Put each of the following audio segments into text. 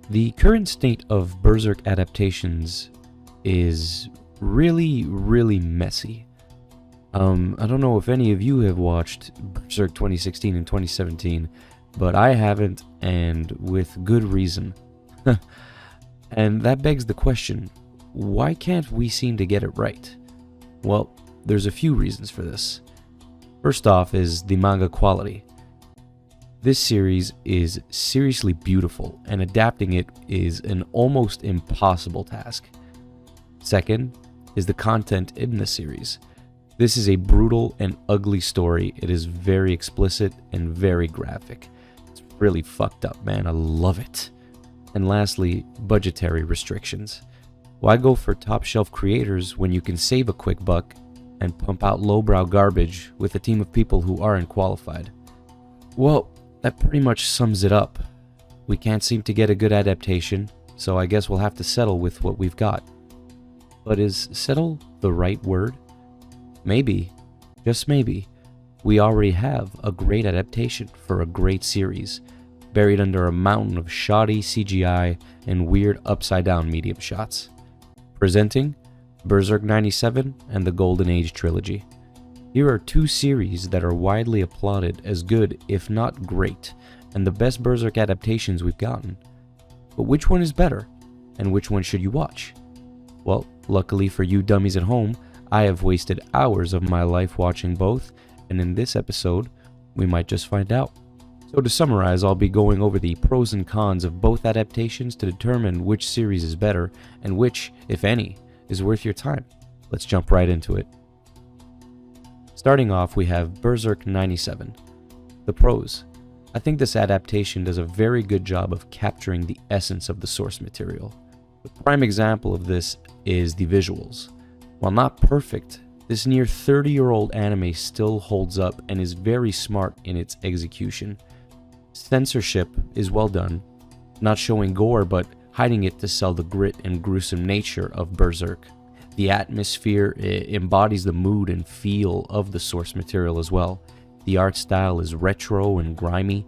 The current state of Berserk adaptations is really messy. I don't know if any of you have watched Berserk 2016 and 2017, but I haven't, and with good reason. And that begs the question, why can't we seem to get it right? Well, there's a few reasons for this. First off is the manga quality. This series is seriously beautiful, and adapting it is an almost impossible task. Second is the content in the series. This is a brutal and ugly story. It is very explicit and very graphic. It's really fucked up, man. I love it. And lastly, budgetary restrictions. Why go for top shelf creators when you can save a quick buck and pump out lowbrow garbage with a team of people who aren't qualified? Well, that pretty much sums it up. We can't seem to get a good adaptation, so I guess we'll have to settle with what we've got. But is settle the right word? Maybe, just maybe, we already have a great adaptation for a great series, buried under a mountain of shoddy CGI and weird upside-down medium shots. Presenting Berserk 97 and the Golden Age trilogy. Here are two series that are widely applauded as good, if not great, and the best Berserk adaptations we've gotten. But which one is better, and which one should you watch? Well, luckily for you dummies at home, I have wasted hours of my life watching both, and in this episode, we might just find out. So to summarize, I'll be going over the pros and cons of both adaptations to determine which series is better, and which, if any, is worth your time. Let's jump right into it. Starting off, we have Berserk 97. The pros. I think this adaptation does a very good job of capturing the essence of the source material. The prime example of this is the visuals. While not perfect, this near 30-year-old anime still holds up and is very smart in its execution. Censorship is well done, not showing gore but hiding it to sell the grit and gruesome nature of Berserk. The atmosphere embodies the mood and feel of the source material as well. The art style is retro and grimy.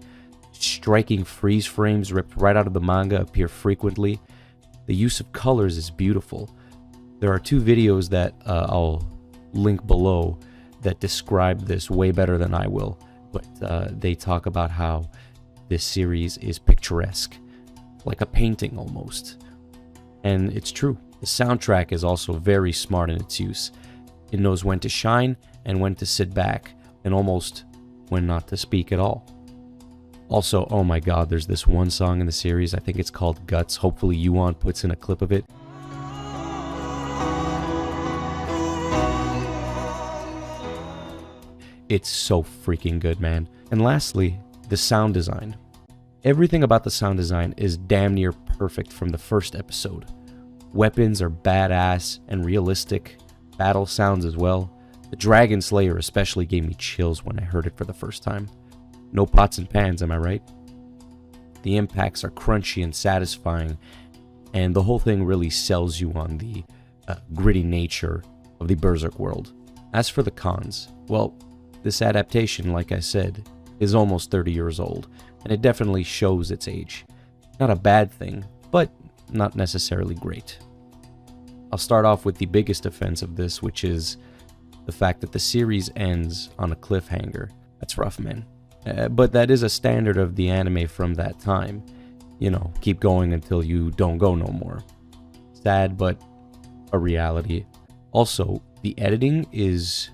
Striking freeze frames ripped right out of the manga appear frequently. The use of colors is beautiful. There are two videos that I'll link below that describe this way better than I will, but they talk about how this series is picturesque, like a painting almost. And it's true. The soundtrack is also very smart in its use. It knows when to shine and when to sit back, and almost when not to speak at all. Also, oh my god, there's this one song in the series, I think it's called Guts. Hopefully Yuan puts in a clip of it. It's so freaking good, man. And lastly, the sound design. Everything about the sound design is damn near perfect from the first episode. Weapons are badass and realistic, battle sounds as well. The Dragon Slayer especially gave me chills when I heard it for the first time. No pots and pans, am I right? The impacts are crunchy and satisfying, and the whole thing really sells you on the gritty nature of the Berserk world. As for the cons, well, this adaptation, like I said, is almost 30 years old, and it definitely shows its age. Not a bad thing, but not necessarily great. I'll start off with the biggest offense of this, which is the fact that the series ends on a cliffhanger. That's rough, man. But that is a standard of the anime from that time. You know, keep going until you don't go no more. Sad, but a reality. Also, the editing is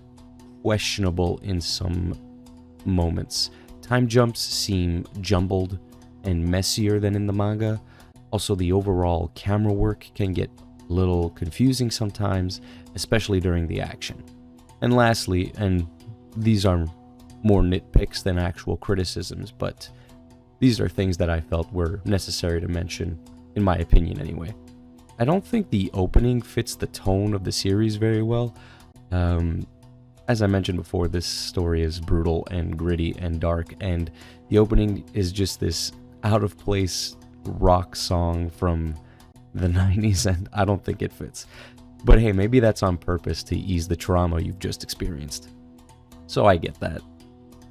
questionable in some moments. Time jumps seem jumbled and messier than in the manga. Also, the overall camera work can get a little confusing sometimes, especially during the action. And lastly, and these are more nitpicks than actual criticisms, but these are things that I felt were necessary to mention, in my opinion anyway. I don't think the opening fits the tone of the series very well. As I mentioned before, this story is brutal and gritty and dark, and the opening is just this out-of-place rock song from the 90s, and I don't think it fits. But hey, maybe that's on purpose to ease the trauma you've just experienced. So I get that.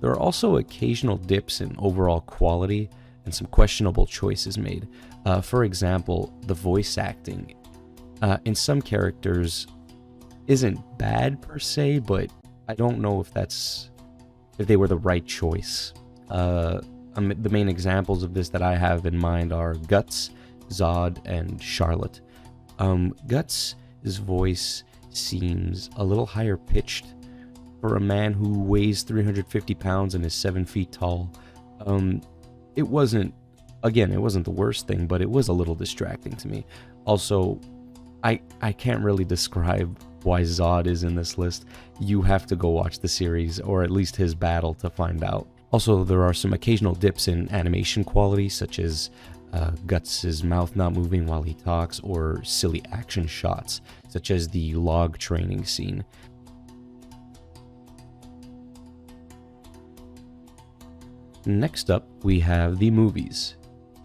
There are also occasional dips in overall quality, and some questionable choices made. For example, the voice acting in some characters isn't bad per se, but I don't know if they were the right choice. The main examples of this that I have in mind are Guts, Zod, and Charlotte. Guts' voice seems a little higher pitched for a man who weighs 350 pounds and is 7 feet tall. It wasn't the worst thing, but it was a little distracting to me. Also, I can't really describe why Zod is in this list. You have to go watch the series, or at least his battle, to find out. Also, there are some occasional dips in animation quality, such as Guts' mouth not moving while he talks, or silly action shots, such as the log training scene. Next up, we have the movies,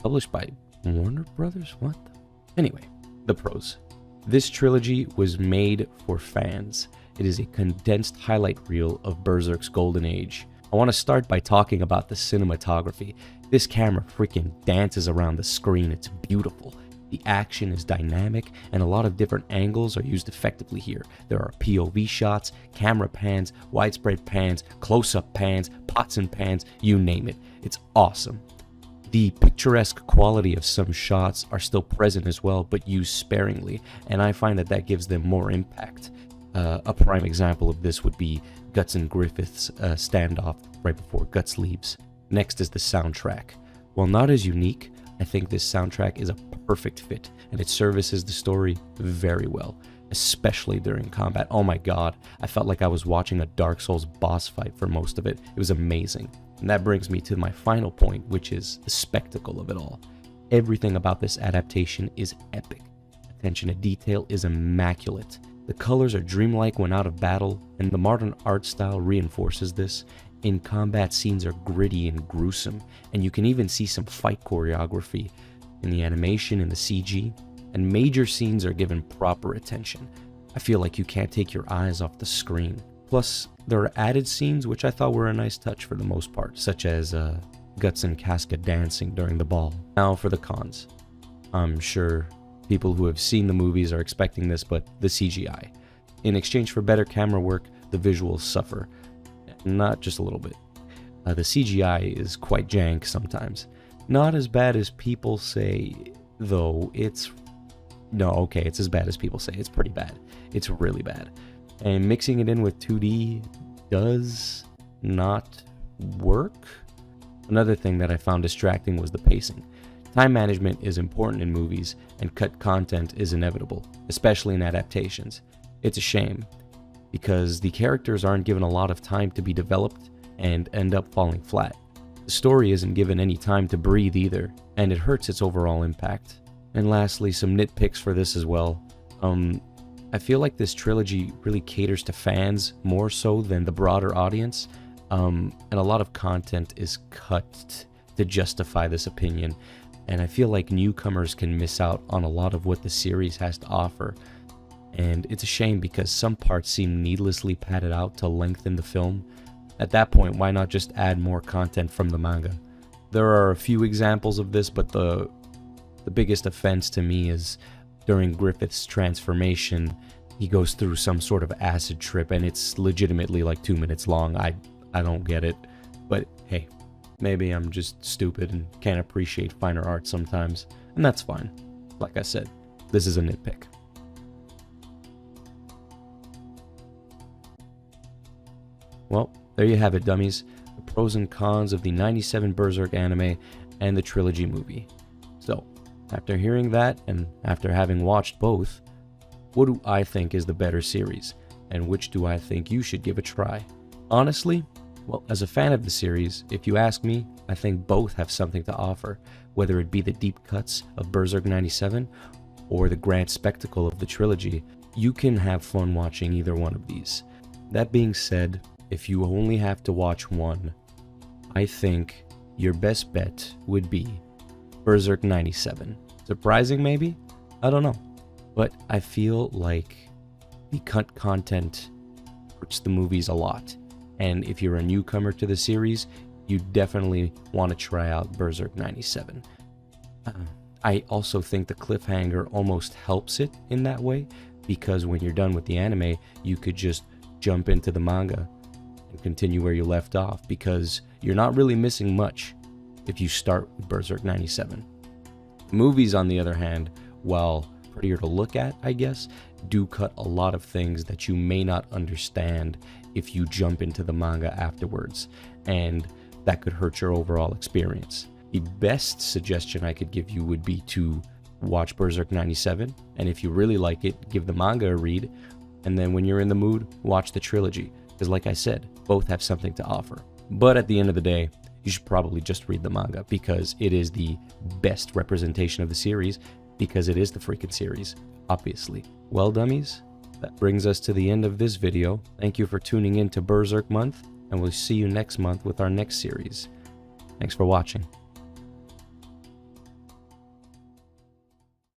published by Warner Brothers? What? Anyway, the pros. This trilogy was made for fans. It is a condensed highlight reel of Berserk's golden age. I want to start by talking about the cinematography. This camera freaking dances around the screen. It's beautiful. The action is dynamic, and a lot of different angles are used effectively here. There are POV shots, camera pans, widespread pans, close-up pans, pots and pans, you name it. It's awesome. The picturesque quality of some shots are still present as well, but used sparingly, and I find that gives them more impact. A prime example of this would be Guts and Griffith's standoff right before Guts leaves. Next is the soundtrack. While not as unique, I think this soundtrack is a perfect fit, and it services the story very well, especially during combat. Oh my god, I felt like I was watching a Dark Souls boss fight for most of it. It was amazing. And that brings me to my final point, which is the spectacle of it all. Everything about this adaptation is epic. Attention to detail is immaculate. The colors are dreamlike when out of battle, and the modern art style reinforces this. In combat, scenes are gritty and gruesome, and you can even see some fight choreography in the animation and the CG, and major scenes are given proper attention. I feel like you can't take your eyes off the screen. Plus, there are added scenes which I thought were a nice touch for the most part, such as Guts and Casca dancing during the ball. Now for the cons. I'm sure people who have seen the movies are expecting this, but the CGI. In exchange for better camera work, the visuals suffer. Not just a little bit. The CGI is quite jank sometimes. Not as bad as people say, though. It's as bad as people say. It's pretty bad. It's really bad. And mixing it in with 2D does not work. Another thing that I found distracting was the pacing. Time management is important in movies, and cut content is inevitable, especially in adaptations. It's a shame, because the characters aren't given a lot of time to be developed and end up falling flat. The story isn't given any time to breathe either, and it hurts its overall impact. And lastly, some nitpicks for this as well. I feel like this trilogy really caters to fans more so than the broader audience, and a lot of content is cut to justify this opinion, and I feel like newcomers can miss out on a lot of what the series has to offer. And it's a shame because some parts seem needlessly padded out to lengthen the film. At that point, why not just add more content from the manga? There are a few examples of this, but the biggest offense to me is during Griffith's transformation, he goes through some sort of acid trip, and it's legitimately like 2 minutes long. I don't get it, but hey, maybe I'm just stupid and can't appreciate finer art sometimes, and that's fine. Like I said, this is a nitpick. Well, there you have it, dummies. The pros and cons of the 97 Berserk anime and the trilogy movie. So, after hearing that, and after having watched both, what do I think is the better series, and which do I think you should give a try? Honestly, well, as a fan of the series, if you ask me, I think both have something to offer, whether it be the deep cuts of Berserk 97 or the grand spectacle of the trilogy. You can have fun watching either one of these. That being said, if you only have to watch one, I think your best bet would be Berserk 97. Surprising maybe? I don't know. But I feel like the cut content hurts the movies a lot. And if you're a newcomer to the series, you definitely want to try out Berserk 97. I also think the cliffhanger almost helps it in that way, because when you're done with the anime, you could just jump into the manga and continue where you left off, because you're not really missing much if you start with Berserk 97. Movies, on the other hand, while prettier to look at, I guess, do cut a lot of things that you may not understand if you jump into the manga afterwards, and that could hurt your overall experience. The best suggestion I could give you would be to watch Berserk 97, and if you really like it, give the manga a read, and then when you're in the mood, watch the trilogy, because like I said, both have something to offer. But at the end of the day, you should probably just read the manga, because it is the best representation of the series, because it is the freaking series, obviously. Well, dummies, that brings us to the end of this video. Thank you for tuning in to Berserk Month, and we'll see you next month with our next series. Thanks for watching.